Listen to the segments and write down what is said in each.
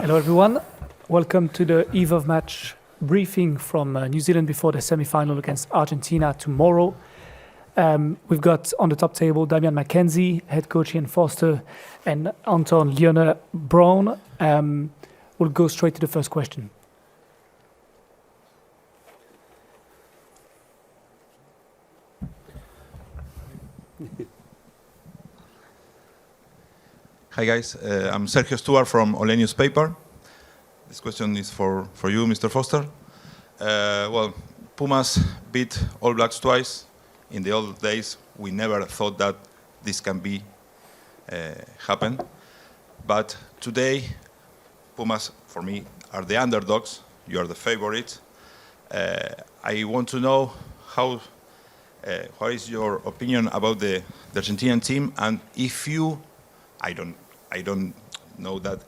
Hello everyone, welcome to the eve of match briefing from New Zealand before the semi-final against Argentina tomorrow. We've got on the top table Damian McKenzie, head coach Ian Foster, and Anton Leonard Brown. We'll go straight to the first question. Hi guys, I'm Sergio Stuart from Ole Newspaper. This question is for you, Mr. Foster. Well, Pumas beat All Blacks twice. In the old days, we never thought that this can be happen. But today, Pumas, for me, are the underdogs. You are the favorites. I want to know what is your opinion about the Argentinian team, and if you, I don't know that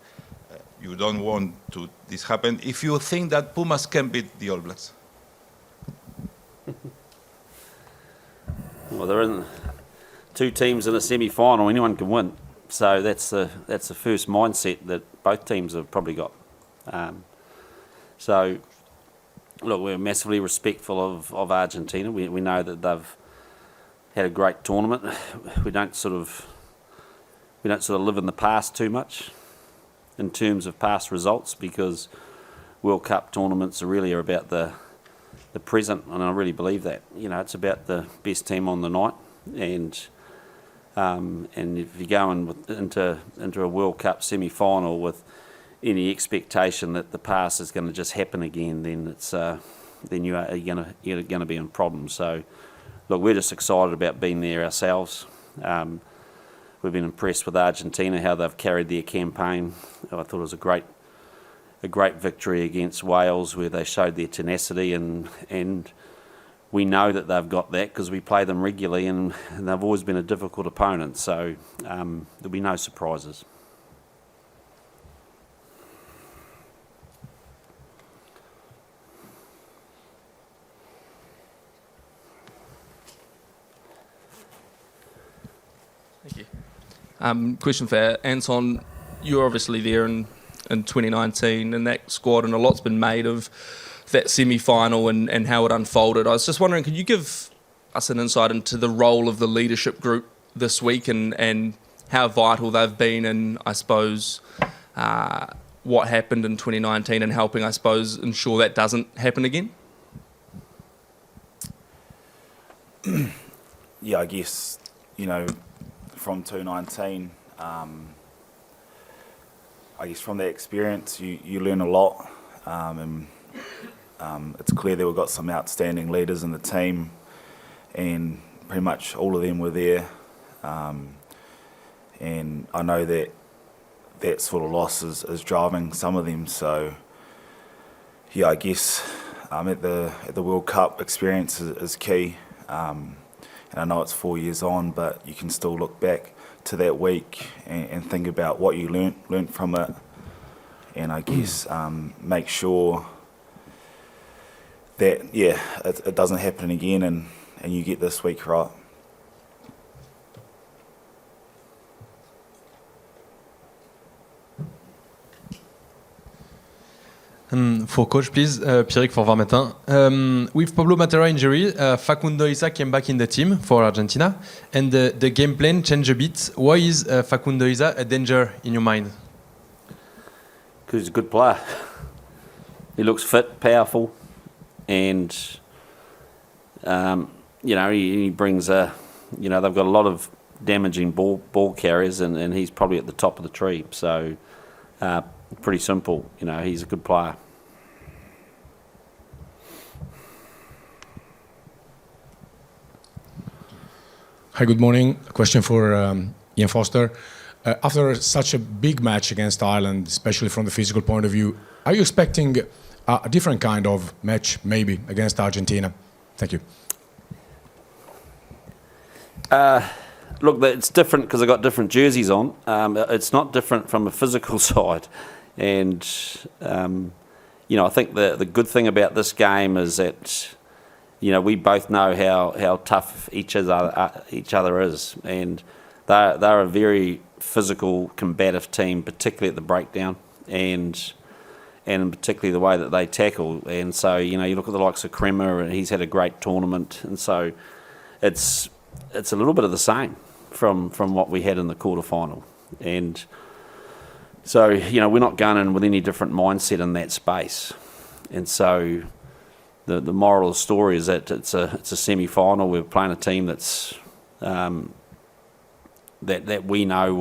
you don't want to this happen. If you think that Pumas can beat the All Blacks. Well, there are two teams in a semi-final. Anyone can win. So that's the first mindset that both teams have probably got. So, look, we're massively respectful of Argentina. We know that they've had a great tournament. We don't sort of live in the past too much in terms of past results, because World Cup tournaments really are about the present, and I really believe that. You know, it's about the best team on the night, and if you go into a World Cup semi-final with any expectation that the past is going to just happen again, then you're going to be in problems. So, look, we're just excited about being there ourselves. We've been impressed with Argentina, how they've carried their campaign. I thought it was a great victory against Wales, where they showed their tenacity, and we know that they've got that because we play them regularly, and they've always been a difficult opponent. So there'll be no surprises. Thank you. Question for Anton. You're obviously there in 2019 in that squad, and a lot's been made of that semi-final and how it unfolded. I was just wondering, could you give us an insight into the role of the leadership group this week and how vital they've been in, I suppose, what happened in 2019 and helping, I suppose, ensure that doesn't happen again? Yeah, I guess, from 2019, I guess from that experience, you learn a lot, and it's clear that we've got some outstanding leaders in the team, and pretty much all of them were there, and I know that sort of loss is driving some of them. So yeah, I guess at the World Cup experience is key. And I know it's 4 years on, but you can still look back to that week and think about what you learnt from it, and I guess make sure that it doesn't happen again, and you get this week right. For coach, please, Pierrick for Varmetin. With Pablo Matera injury, Facundo Isa came back in the team for Argentina, and the game plan changed a bit. Why is Facundo Isa a danger in your mind? Because he's a good player. He looks fit, powerful, and he brings they've got a lot of damaging ball carriers, and he's probably at the top of the tree. So pretty simple. He's a good player. Hi, good morning. A question for Ian Foster. After such a big match against Ireland, especially from the physical point of view, are you expecting a different kind of match, maybe, against Argentina? Thank you. Look, it's different because I got different jerseys on. It's not different from a physical side. And, I think the good thing about this game is that, we both know how tough each other is. And they're a very physical, combative team, particularly at the breakdown. and particularly the way that they tackle. And so, you look at the likes of Kremer, and he's had a great tournament. And so it's a little bit of the same from what we had in the quarterfinal. And so, we're not going in with any different mindset in that space. And so the moral of the story is that it's a semi-final. We're playing a team that's that we know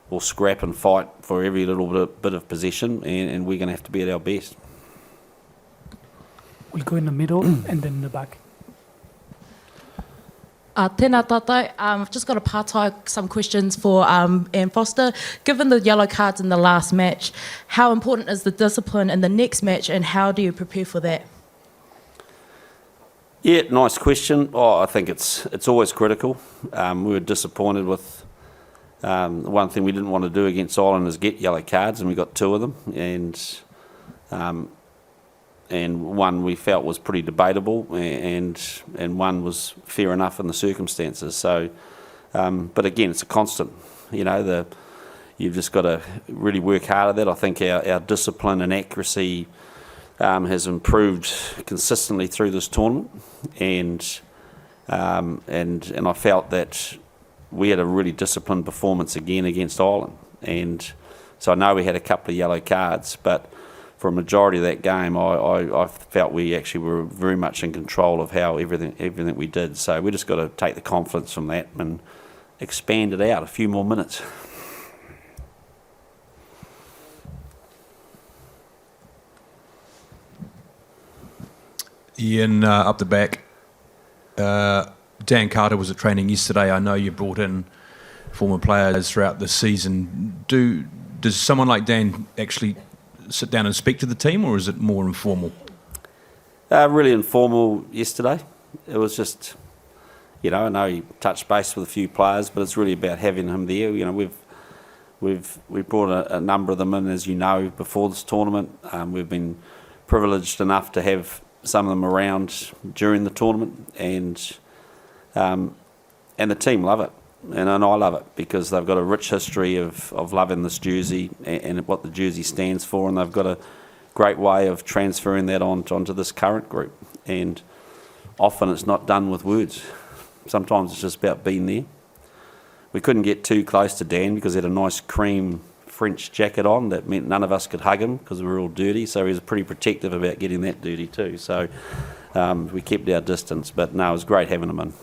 will scrap and fight for every little bit of possession, and we're going to have to be at our best. We'll go in the middle and then in the back. Tēnā tātou. I've just got a pārtai, some questions for Ian Foster. Given the yellow cards in the last match, how important is the discipline in the next match, and how do you prepare for that? Yeah, nice question. I think it's always critical. We were disappointed with one thing we didn't want to do against Ireland is get yellow cards, and we got 2 of them, and one we felt was pretty debatable, and one was fair enough in the circumstances. So, but again, it's a constant. You've just got to really work hard at that. I think our discipline and accuracy has improved consistently through this tournament, and I felt that we had a really disciplined performance again against Ireland. And so I know we had a couple of yellow cards, but for a majority of that game, I felt we actually were very much in control of how everything we did. So we just got to take the confidence from that and expand it out a few more minutes. Ian, up the back. Dan Carter was at training yesterday. I know you brought in former players throughout the season. Does someone like Dan actually sit down and speak to the team, or is it more informal? Really informal yesterday. It was just, I know he touched base with a few players, but it's really about having him there. We've brought a number of them in, as you know, before this tournament. We've been privileged enough to have some of them around during the tournament, and the team love it, and I love it, because they've got a rich history of loving this jersey and what the jersey stands for, and they've got a great way of transferring that onto this current group. And often it's not done with words. Sometimes it's just about being there. We couldn't get too close to Dan because he had a nice cream French jacket on that meant none of us could hug him because we were all dirty, so he was pretty protective about getting that dirty too. So we kept our distance, but no, it was great having him in.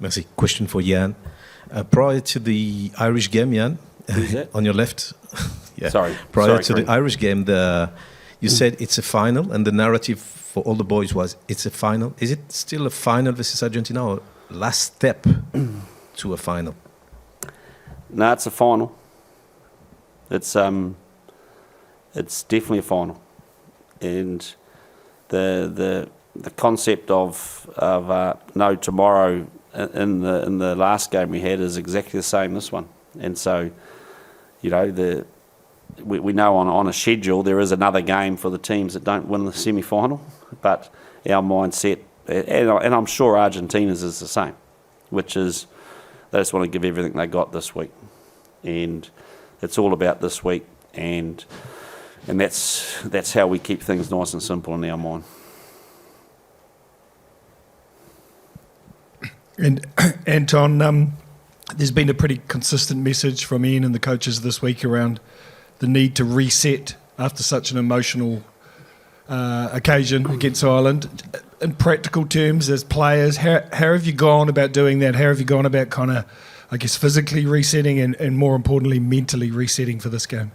Merci. Question for Jan. Prior to the Irish game, Jan, Who's that? on your left. Yeah. Sorry. Prior to Kareem. the Irish game, you said it's a final, and the narrative for all the boys was it's a final. Is it still a final versus Argentina, or last step to a final? No, it's a final. It's definitely a final, and the concept of no tomorrow in the last game we had is exactly the same this one. And so, we know on a schedule there is another game for the teams that don't win the semi-final, but our mindset, and I'm sure Argentina's is the same, which is they just want to give everything they got this week, and it's all about this week, and that's how we keep things nice and simple in our mind. And Anton, there's been a pretty consistent message from Ian and the coaches this week around the need to reset after such an emotional occasion against Ireland. In practical terms, as players, how have you gone about doing that? How have you gone about kind of, I guess, physically resetting and more importantly, mentally resetting for this game?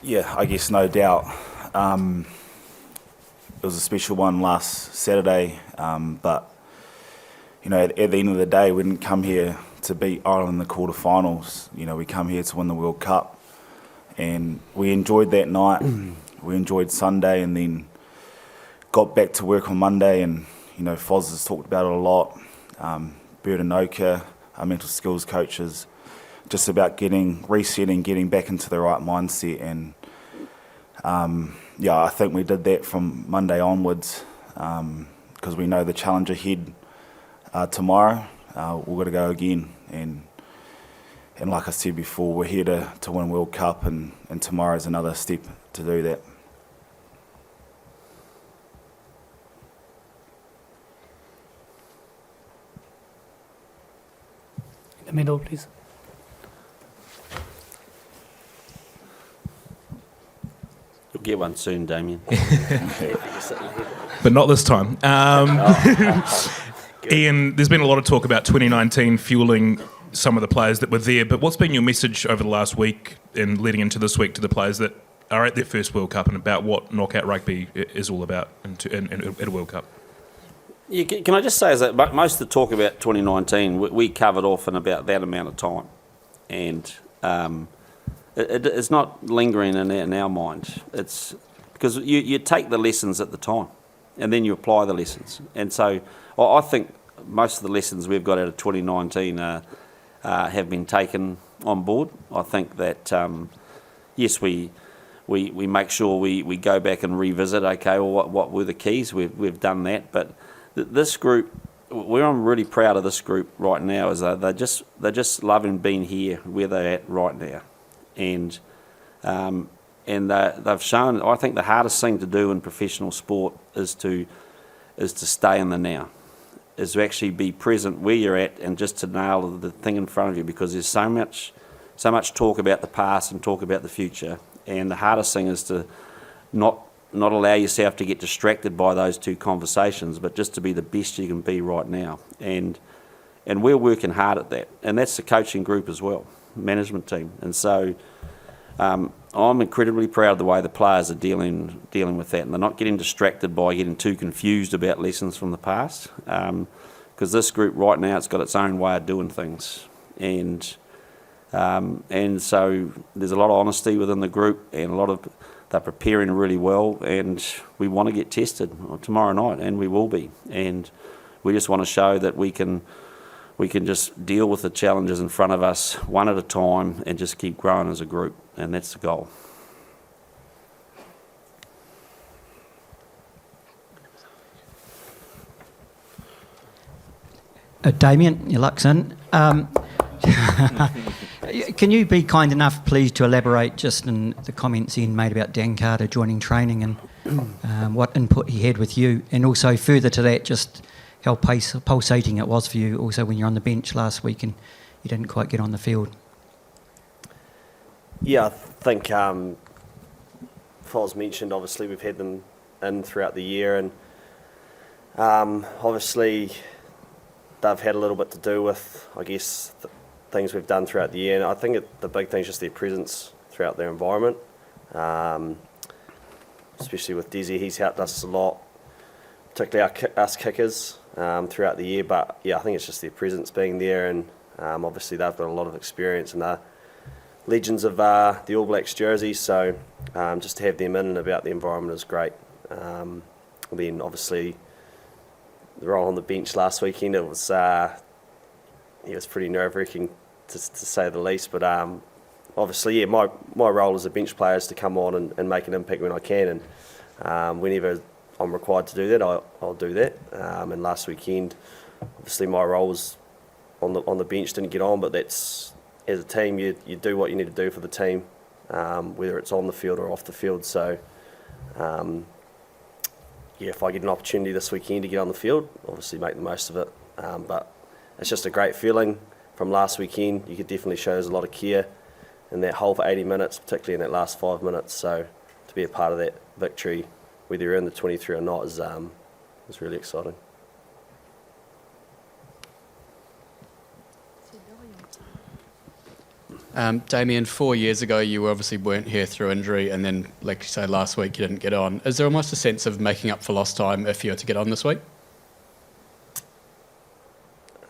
Yeah, I guess no doubt. It was a special one last Saturday, but at the end of the day, we didn't come here to beat Ireland in the quarterfinals. We come here to win the World Cup, and we enjoyed that night. We enjoyed Sunday, and then got back to work on Monday. And Foz has talked about it a lot. Bird and Oka, our mental skills coaches, just about resetting, getting back into the right mindset. And I think we did that from Monday onwards, got because we know the challenge ahead tomorrow. We've got to go again, and like I said before, we're here to win World Cup, and tomorrow is another step to do that. In the middle, please. You'll get one soon, Damien. But not this time. Ian, there's been a lot of talk about 2019 fueling some of the players that were there, but what's been your message over the last week and leading into this week to the players that are at their first World Cup and about what knockout rugby is all about at a World Cup? Yeah, can I just say is that most of the talk about 2019 we covered off in about that amount of time, and it's not lingering in our mind. It's because you take the lessons at the time, and then you apply the lessons. And so I think most of the lessons we've got out of 2019 have been taken on board. I think that yes, we make sure we go back and revisit. Okay, well, what were the keys? We've done that, but this group, where I'm really proud of this group right now is they're just loving being here where they're at right now, and they've shown. I think the hardest thing to do in professional sport is to stay in the now, is to actually be present where you're at and just to nail the thing in front of you, because there's so much talk about the past and talk about the future, and the hardest thing is to not allow yourself to get distracted by those two conversations, but just to be the best you can be right now. And we're working hard at that, and that's the coaching group as well, management team. And so I'm incredibly proud of the way the players are dealing with that, and they're not getting distracted by getting too confused about lessons from the past, because this group right now, it's got its own way of doing things, and so there's a lot of honesty within the group, and they're preparing really well, and we want to get tested tomorrow night, and we will be, and we just want to show that we can just deal with the challenges in front of us one at a time and just keep growing as a group, and that's the goal. Damien, your luck's in. Can you be kind enough, please, to elaborate just in the comments Ian made about Dan Carter joining training and what input he had with you, and also further to that, just how pulsating it was for you also when you're on the bench last week and you didn't quite get on the field? Yeah, I think Foz mentioned, obviously we've had them in throughout the year, and obviously they've had a little bit to do with, I guess, things we've done throughout the year. And I think the big thing is just their presence throughout their environment, especially with Desi. He's helped us a lot, particularly us kickers throughout the year. But yeah, I think it's just their presence being there, and obviously they've got a lot of experience and they're legends of the All Blacks jersey. So just to have them in and about the environment is great. Then obviously the role on the bench last weekend, it was pretty nerve-wracking to say the least. But obviously, yeah, my role as a bench player is to come on and make an impact when I can, and whenever I'm required to do that, I'll do that. And last weekend, obviously, my role was on the bench, didn't get on, but that's, as a team, you do what you need to do for the team, whether it's on the field or off the field. So, yeah, if I get an opportunity this weekend to get on the field, obviously make the most of it. But it's just a great feeling from last weekend. You could definitely show there's a lot of care in that whole for 80 minutes, particularly in that last 5 minutes. So to be a part of that victory, whether you're in the 23 or not, is really exciting. Damien, 4 years ago you obviously weren't here through injury, and then, like you say, last week you didn't get on. Is there almost a sense of making up for lost time if you were to get on this week?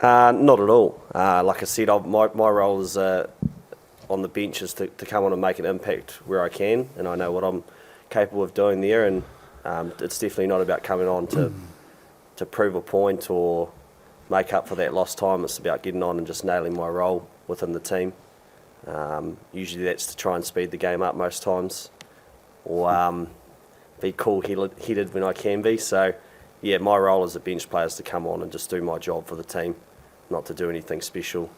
Not at all. Like I said, my role is on the bench is to come on and make an impact where I can, and I know what I'm capable of doing there, and it's definitely not about coming on to prove a point or make up for that lost time. It's about getting on and just nailing my role within the team. Usually that's to try and speed the game up most times, or be cool-headed when I can be. So yeah, my role as a bench player is to come on and just do my job for the team, not to do anything special,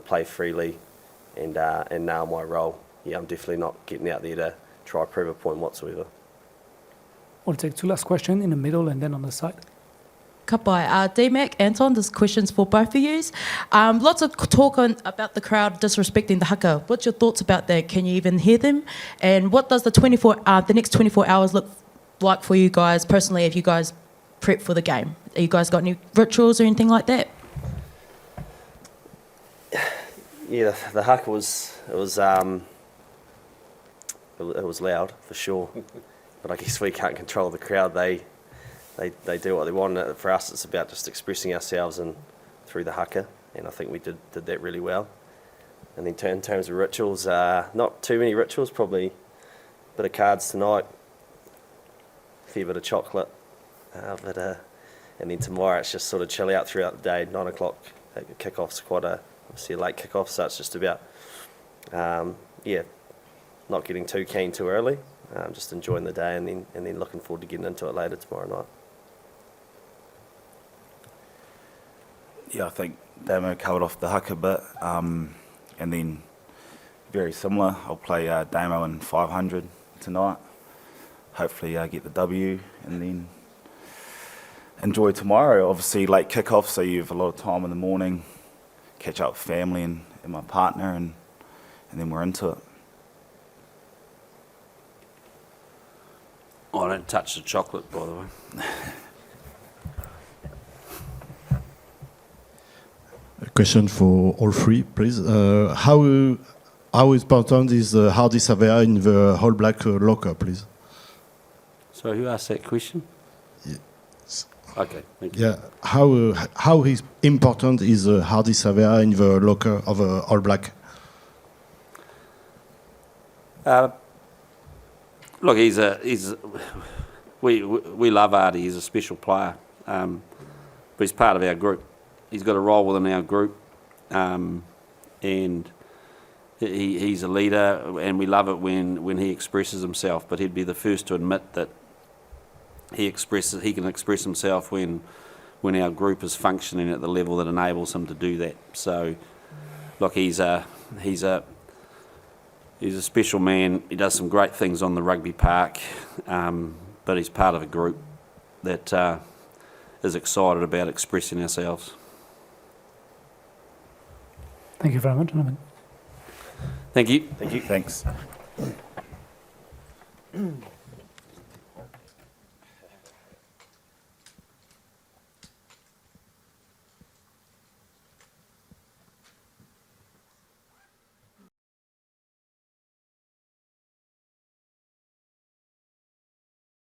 play freely, and nail my role. Yeah, I'm definitely not getting out there to try to prove a point whatsoever. We'll take two last questions in the middle and then on the side. Ka pai. D-Mac, Anton, this question's for both of you. Lots of talk about the crowd disrespecting the haka. What's your thoughts about that? Can you even hear them? And what does the next 24 hours look like for you guys personally if you guys prep for the game? Have you guys got any rituals or anything like that? Yeah, the haka was loud for sure, but I guess we can't control the crowd. They do what they want. For us, it's about just expressing ourselves and through the haka, and I think we did that really well. And then in terms of rituals, not too many rituals. Probably a bit of cards tonight, a fair bit of chocolate, and then tomorrow it's just sort of chill out throughout the day. 9 o'clock kickoff's obviously a late kickoff, so it's just about not getting too keen too early, just enjoying the day, and then looking forward to getting into it later tomorrow night. Yeah, I think Damo covered off the haka bit, and then very similar. I'll play Damo in 500 tonight. Hopefully get the W, and then enjoy tomorrow. Obviously late kickoff, so you have a lot of time in the morning, catch up with family and my partner, and then we're into it. I don't touch the chocolate, by the way. A question for all three, please. How important is the Hardy Savea in the All Black locker, please? So who asked that question? Yes. Okay, thank you. Yeah. How important is Hardy Savea in the locker of All Black? Look, we love Artie. He's a special player, but he's part of our group. He's got a role within our group, and he's a leader, and we love it when he expresses himself. But he'd be the first to admit that he can express himself when our group is functioning at the level that enables him to do that. So, look, he's a special man. He does some great things on the rugby park, but he's part of a group that is excited about expressing ourselves. Thank you very much, gentlemen. Thank you. Thank you. Thanks.